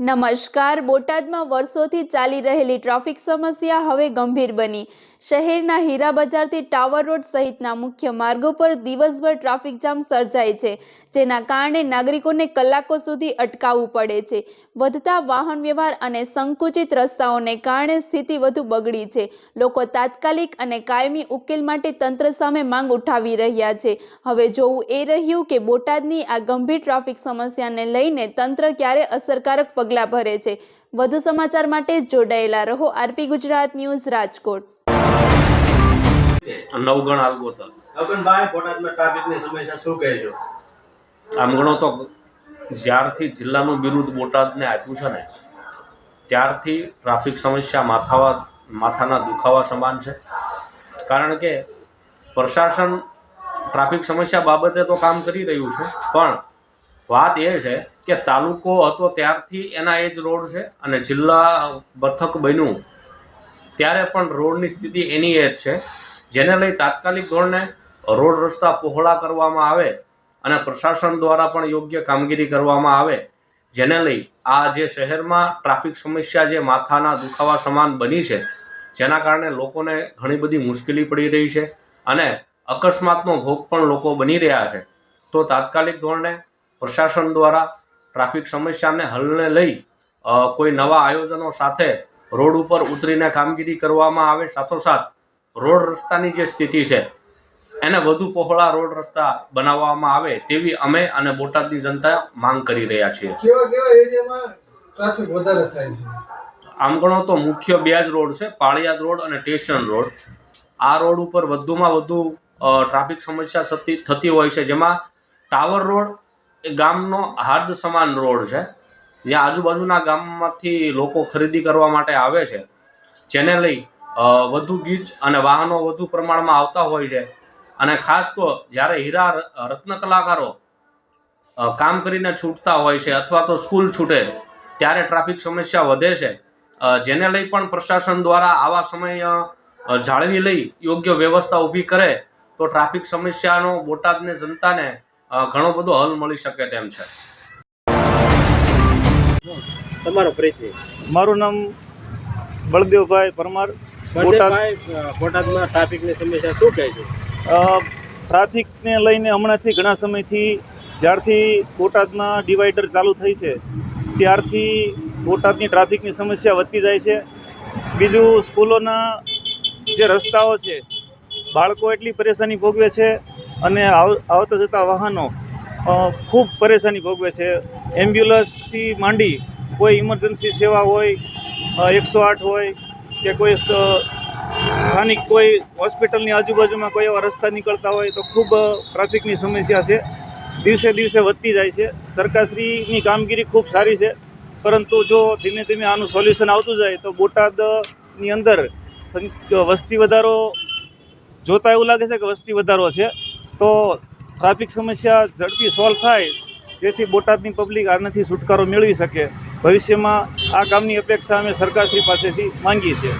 નમસ્કાર. બોટાદમાં વર્ષોથી ચાલી રહેલી ટ્રાફિક સમસ્યા હવે ગંભીર બની. શહેરના હીરા બજારથી ટાવર રોડ સહિતના મુખ્ય માર્ગો પર દિવસભર ટ્રાફિક જામ સર્જાય છે, જેના કારણે નાગરિકોને કલાકો સુધી અટકાવવું પડે છે. વધતા વાહન વ્યવહાર અને સંકુચિત રસ્તાઓને કારણે સ્થિતિ વધુ બગડી છે. લોકો તાત્કાલિક અને કાયમી ઉકેલ માટે તંત્ર સામે માંગ ઉઠાવી રહ્યા છે. હવે જોવું એ રહ્યું કે બોટાદની આ ગંભીર ટ્રાફિક સમસ્યાને લઈને તંત્ર ક્યારે અસરકારક પગલાં ભરે છે. વધુ સમાચાર માટે જોડાયેલા રહો આરપી ગુજરાત ન્યૂઝ રાજકોટ. નવગણ આલગોતર. અગનભાઈ, બોટાદમાં ટ્રાફિકની સમસ્યા શું કહેજો? આમ ગણો તો જ્યારથી જિલ્લાનું બિરુદ બોટાદને આપ્યું છે ને ત્યારથી ટ્રાફિક સમસ્યા માથાના દુખાવા સમાન છે. કારણ કે પ્રશાસન ટ્રાફિક સમસ્યા બાબતે તો કામ કરી રહ્યું છે, પણ વાત એ છે કે તાલુકો હતો ત્યારથી એના એ જ રોડ છે અને જિલ્લા મથક બન્યું ત્યારે પણ રોડની સ્થિતિ એની એ જ છે, જેને લઈ તાત્કાલિક ધોરણે રોડ રસ્તા પહોળા કરવામાં આવે અને પ્રશાસન દ્વારા પણ યોગ્ય કામગીરી કરવામાં આવે, જેને લઈ આ જે શહેરમાં ટ્રાફિક સમસ્યા જે માથાના દુખાવા સમાન બની છે, જેના કારણે લોકોને ઘણી બધી મુશ્કેલી પડી રહી છે અને અકસ્માતનો ભોગ પણ લોકો બની રહ્યા છે. તો તાત્કાલિક ધોરણે પ્રશાસન દ્વારા ટ્રાફિક સમસ્યાને હલને લઈ કોઈ નવા આયોજનો સાથે રોડ ઉપર ઉતરીને કામગીરી કરવામાં આવે. સાથોસાથ રોડ રસ્તાની જે સ્થિતિ છે એને વધુ પહોળા રોડ રસ્તા બનાવવામાં આવે તેવી અમે અને બોટાદની જનતા માંગ કરી રહ્યા છીએ. કેવા એરિયામાં ટ્રાફિક વધારે થાય છે? આમ ગણો તો મુખ્ય બે જ રોડ છે, પાળિયાદ રોડ અને સ્ટેશન રોડ. આ રોડ ઉપર વધુમાં વધુ ટ્રાફિક સમસ્યા થતી હોય છે, જેમાં ટાવર રોડ એ ગામનો હાર્દ સમાન રોડ છે, જ્યાં આજુબાજુના ગામમાંથી લોકો ખરીદી કરવા માટે આવે છે, જેને લઈ વધુ ગીચ અને વાહનો વધુ પ્રમાણમાં આવતા હોય છે. અને ખાસ તો જ્યારે હીરા રત્ન કલાકારો કામ કરીને છૂટતા હોય છે અથવા તો સ્કૂલ છૂટે ત્યારે ટ્રાફિક સમસ્યા વધે છે, જેને લઈ પણ પ્રશાસન દ્વારા આવા સમય જાળવી લઈ યોગ્ય વ્યવસ્થા ઊભી કરે તો ટ્રાફિક સમસ્યાનો બોટાદની જનતાને ઘણો બધો હલ મળી શકે તેમ છે. તમારો પરિચય? મારું નામ બળદેવભાઈ પરમાર. બોટાદમાં ટ્રાફિકની સમસ્યા શું કહે છે? ટ્રાફિકને લઈને હમણાંથી ઘણા સમયથી જ્યારથી બોટાદમાં ડિવાઈડર ચાલુ થઈ છે ત્યારથી બોટાદની ટ્રાફિકની સમસ્યા વધતી જાય છે. બીજું, સ્કૂલોના જે રસ્તાઓ છે, બાળકો એટલી પરેશાની ભોગવે છે અને આવતા જતા વાહનો ખૂબ પરેશાની ભોગવે છે. એમ્બ્યુલન્સથી માંડી કોઈ ઇમરજન્સી સેવા હોય, 108 હોય કે કોઈ સ્થાનિક કોઈ હોસ્પિટલની આજુબાજુમાં કોઈ એવા રસ્તા નીકળતા હોય તો ખૂબ ટ્રાફિકની સમસ્યા છે, દિવસે દિવસે વધતી જાય છે. સરકારશ્રીની કામગીરી ખૂબ સારી છે, પરંતુ જો ધીમે ધીમે આનું સોલ્યુશન આવતું જાય તો બોટાદની અંદર વસ્તી વધારો જોતા એવું લાગે છે કે વસ્તી વધારો છે, તો ટ્રાફિક સમસ્યા ઝડપી સોલ્વ થાય જેથી બોટાદની પબ્લિક આનાથી છુટકારો મેળવી શકે. ભવિષ્યમાં આ કામની અપેક્ષા અમે સરકારશ્રી પાસેથી માંગીએ છીએ.